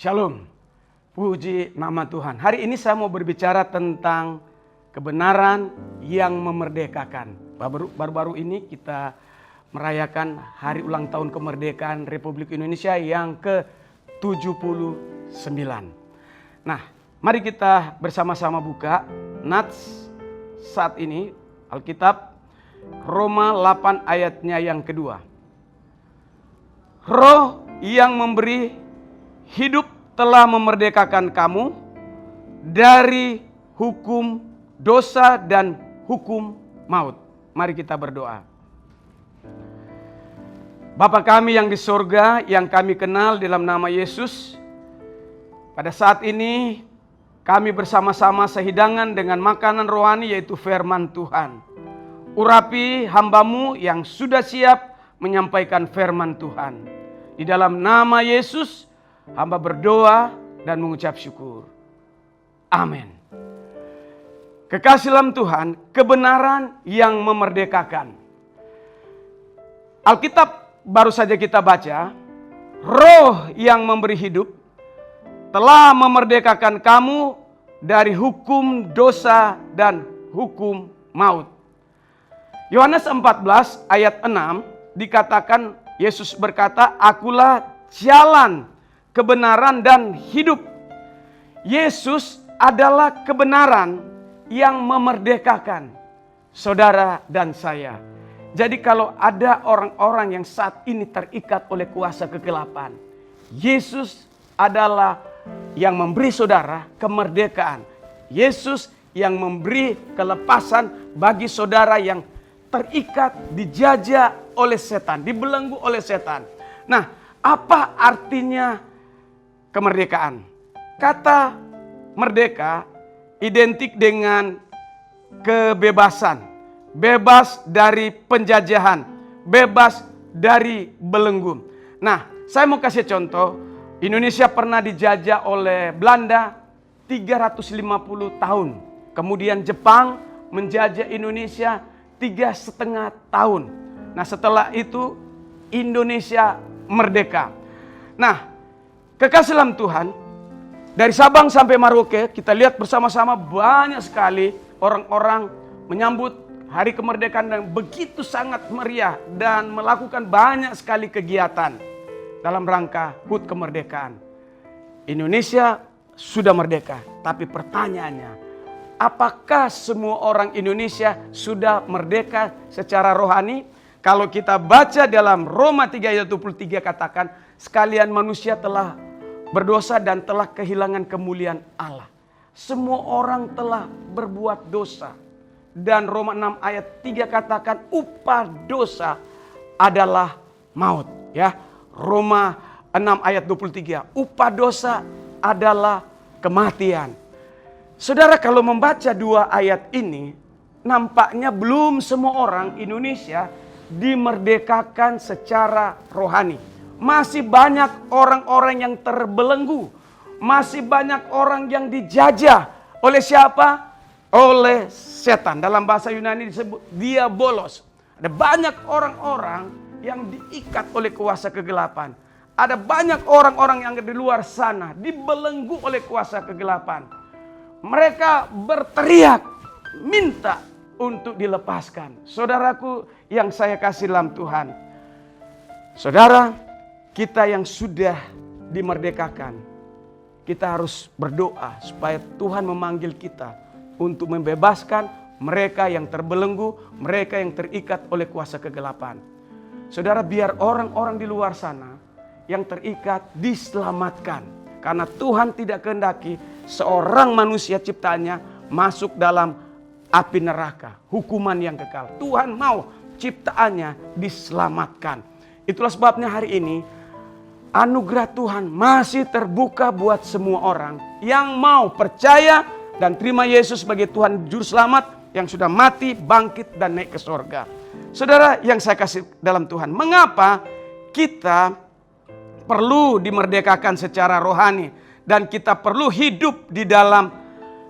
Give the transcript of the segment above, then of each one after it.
Shalom, puji nama Tuhan. Hari ini saya mau berbicara tentang kebenaran yang memerdekakan. Baru-baru ini kita merayakan hari ulang tahun kemerdekaan Republik Indonesia yang ke-79. Nah, mari kita bersama-sama buka Nats saat ini Alkitab Roma 8 ayatnya yang kedua. Roh yang memberi hidup telah memerdekakan kamu dari hukum dosa dan hukum maut. Mari kita berdoa. Bapa kami yang di sorga, yang kami kenal dalam nama Yesus, pada saat ini kami bersama-sama sehidangan dengan makanan rohani yaitu firman Tuhan. Urapi hamba-Mu yang sudah siap menyampaikan firman Tuhan. Di dalam nama Yesus, hamba berdoa dan mengucap syukur. Amin. Kekasih dalam Tuhan, kebenaran yang memerdekakan. Alkitab baru saja kita baca, Roh yang memberi hidup telah memerdekakan kamu dari hukum dosa dan hukum maut. Yohanes 14 ayat 6 dikatakan, Yesus berkata, "Akulah jalan, kebenaran dan hidup." Yesus adalah kebenaran yang memerdekakan saudara dan saya. Jadi kalau ada orang-orang yang saat ini terikat oleh kuasa kegelapan, Yesus adalah yang memberi saudara kemerdekaan. Yesus yang memberi kelepasan bagi saudara yang terikat, dijajah oleh setan, dibelenggu oleh setan. Nah, apa artinya kemerdekaan? Kata merdeka identik dengan kebebasan, bebas dari penjajahan, bebas dari belenggu. Nah, saya mau kasih contoh. Indonesia pernah dijajah oleh Belanda 350 tahun. Kemudian Jepang menjajah Indonesia 3,5 tahun. Nah, setelah itu Indonesia merdeka. Nah, kekasih dalam Tuhan, dari Sabang sampai Merauke kita lihat bersama-sama banyak sekali orang-orang menyambut hari kemerdekaan dan begitu sangat meriah dan melakukan banyak sekali kegiatan dalam rangka HUT kemerdekaan. Indonesia sudah merdeka, tapi pertanyaannya, apakah semua orang Indonesia sudah merdeka secara rohani? Kalau kita baca dalam Roma 3 ayat 23 katakan, sekalian manusia telah berdosa dan telah kehilangan kemuliaan Allah. Semua orang telah berbuat dosa. Dan Roma 6 ayat 3 katakan, upah dosa adalah maut. Ya, Roma 6 ayat 23, upah dosa adalah kematian. Saudara, kalau membaca dua ayat ini, nampaknya belum semua orang Indonesia dimerdekakan secara rohani. Masih banyak orang-orang yang terbelenggu. Masih banyak orang yang dijajah. Oleh siapa? Oleh setan. Dalam bahasa Yunani disebut diabolos. Ada banyak orang-orang yang diikat oleh kuasa kegelapan. Ada banyak orang-orang yang di luar sana dibelenggu oleh kuasa kegelapan. Mereka berteriak, minta untuk dilepaskan. Saudaraku yang saya kasih dalam Tuhan. Saudara, kita yang sudah dimerdekakan, kita harus berdoa supaya Tuhan memanggil kita untuk membebaskan mereka yang terbelenggu, mereka yang terikat oleh kuasa kegelapan. Saudara, biar orang-orang di luar sana yang terikat diselamatkan. Karena Tuhan tidak kehendaki seorang manusia ciptaannya masuk dalam api neraka, hukuman yang kekal. Tuhan mau ciptaannya diselamatkan. Itulah sebabnya hari ini anugerah Tuhan masih terbuka buat semua orang yang mau percaya dan terima Yesus sebagai Tuhan Juru Selamat yang sudah mati, bangkit dan naik ke sorga. Saudara yang saya kasih dalam Tuhan, mengapa kita perlu dimerdekakan secara rohani dan kita perlu hidup di dalam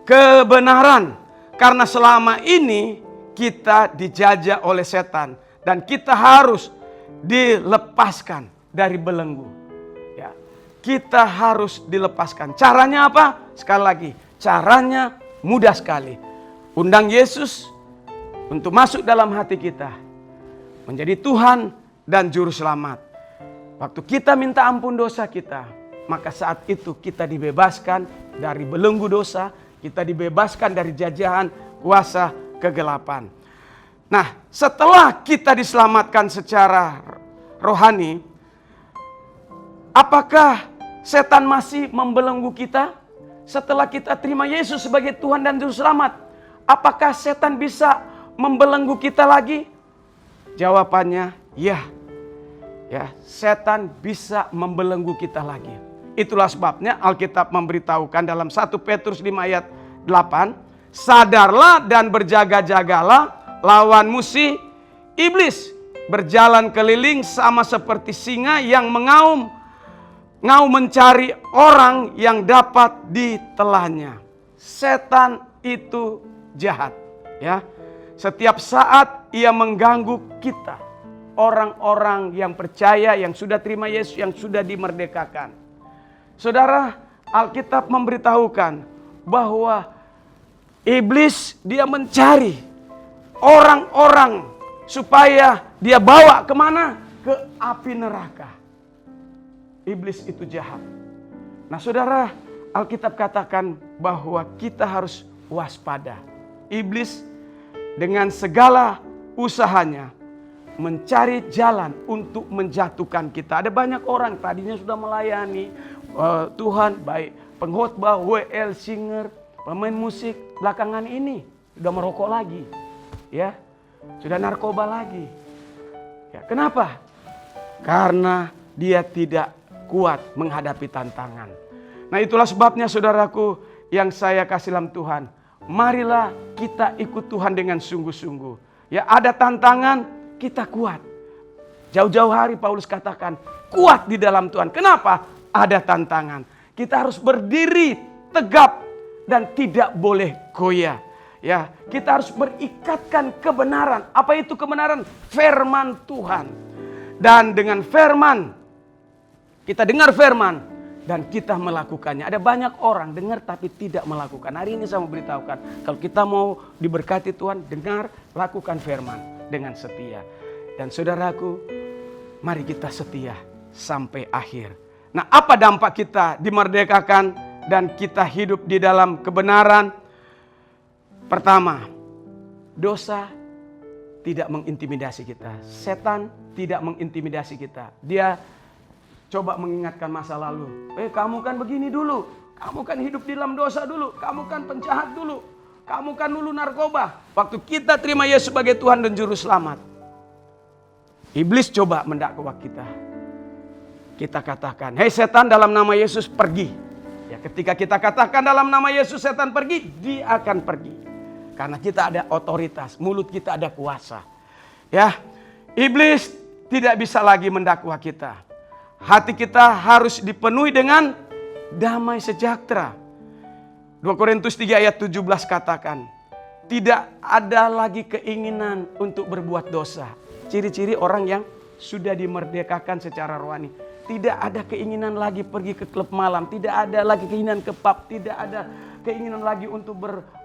kebenaran? Karena selama ini kita dijajah oleh setan dan kita harus dilepaskan dari belenggu. Ya. kita harus dilepaskan. Caranya apa? Sekali lagi, caranya mudah sekali. Undang Yesus untuk masuk dalam hati kita, menjadi Tuhan dan Juru Selamat. Waktu kita minta ampun dosa kita, maka saat itu kita dibebaskan dari belenggu dosa, kita dibebaskan dari jajahan kuasa kegelapan. Nah, setelah kita diselamatkan secara rohani, apakah setan masih membelenggu kita? Setelah kita terima Yesus sebagai Tuhan dan Juru Selamat, apakah setan bisa membelenggu kita lagi? Jawabannya ya. Ya, setan bisa membelenggu kita lagi. Itulah sebabnya Alkitab memberitahukan dalam 1 Petrus 5 ayat 8, sadarlah dan berjaga-jagalah, lawan musuh iblis berjalan keliling sama seperti singa yang mengaum mencari orang yang dapat ditelannya. Setan itu jahat, ya. Setiap saat ia mengganggu kita, orang-orang yang percaya, yang sudah terima Yesus, yang sudah dimerdekakan. Saudara, Alkitab memberitahukan bahwa iblis dia mencari orang-orang supaya dia bawa kemana? Ke api neraka. Iblis itu jahat. Nah saudara, Alkitab katakan bahwa kita harus waspada. Iblis dengan segala usahanya mencari jalan untuk menjatuhkan kita. Ada banyak orang tadinya sudah melayani Tuhan, baik pengkhotbah, WL, singer, pemain musik, belakangan ini sudah merokok lagi, ya, sudah narkoba lagi. Ya, kenapa? Karena dia tidak kuat menghadapi tantangan. Nah itulah sebabnya saudaraku yang saya kasih dalam Tuhan, marilah kita ikut Tuhan dengan sungguh-sungguh. Ya, ada tantangan, kita kuat. Jauh-jauh hari Paulus katakan, kuat di dalam Tuhan. Kenapa? Ada tantangan. Kita harus berdiri tegap dan tidak boleh goyah. Ya, kita harus berikatkan kebenaran. Apa itu kebenaran? Firman Tuhan. Dan dengan firman, kita dengar firman dan kita melakukannya. Ada banyak orang dengar tapi tidak melakukan. Hari ini saya mau beritahukan, kalau kita mau diberkati Tuhan, dengar, lakukan firman dengan setia. Dan saudaraku, mari kita setia sampai akhir. Nah, apa dampak kita dimerdekakan dan kita hidup di dalam kebenaran? Pertama, dosa tidak mengintimidasi kita. Setan tidak mengintimidasi kita. Dia coba mengingatkan masa lalu. Kamu kan begini dulu. Kamu kan hidup di dalam dosa dulu. Kamu kan penjahat dulu. Kamu kan dulu narkoba. Waktu kita terima Yesus sebagai Tuhan dan Juru Selamat, iblis coba mendakwa kita. Kita katakan, hei setan, dalam nama Yesus pergi. Ya, ketika kita katakan dalam nama Yesus setan pergi, dia akan pergi. Karena kita ada otoritas, mulut kita ada kuasa. Ya, iblis tidak bisa lagi mendakwa kita. Hati kita harus dipenuhi dengan damai sejahtera. 2 Korintus 3 ayat 17 katakan, tidak ada lagi keinginan untuk berbuat dosa. Ciri-ciri orang yang sudah dimerdekakan secara rohani. Tidak ada keinginan lagi pergi ke klub malam. Tidak ada lagi keinginan ke pub. Tidak ada keinginan lagi untuk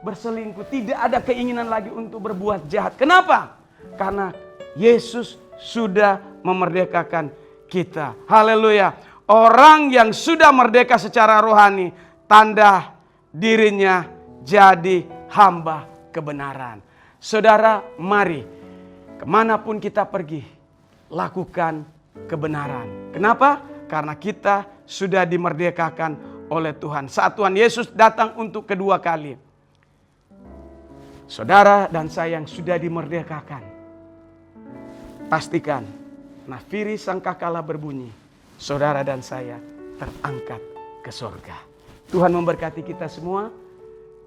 berselingkuh. Tidak ada keinginan lagi untuk berbuat jahat. Kenapa? Karena Yesus sudah memerdekakan kita. Haleluya. Orang yang sudah merdeka secara rohani, tanda dirinya jadi hamba kebenaran. Saudara, mari kemanapun kita pergi, lakukan kebenaran. Kenapa? Karena kita sudah dimerdekakan oleh Tuhan. Saat Tuhan Yesus datang untuk kedua kali, saudara dan saya yang sudah dimerdekakan, pastikan nafiri sangkakala berbunyi, saudara dan saya terangkat ke surga. Tuhan memberkati kita semua.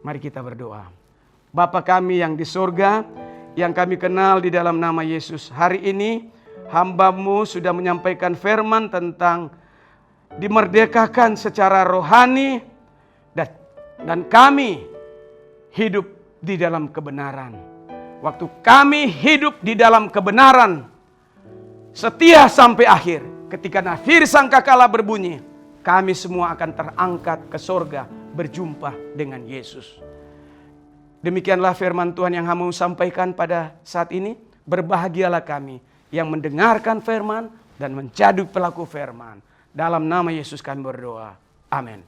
Mari kita berdoa. Bapa kami yang di surga, yang kami kenal di dalam nama Yesus, hari ini hamba-Mu sudah menyampaikan firman tentang dimerdekakan secara rohani dan kami hidup di dalam kebenaran. Waktu kami hidup di dalam kebenaran, setia sampai akhir, ketika nafir sangkakala berbunyi, kami semua akan terangkat ke sorga berjumpa dengan Yesus. Demikianlah firman Tuhan yang kami sampaikan pada saat ini. Berbahagialah kami yang mendengarkan firman dan menjadi pelaku firman. Dalam nama Yesus kami berdoa. Amin.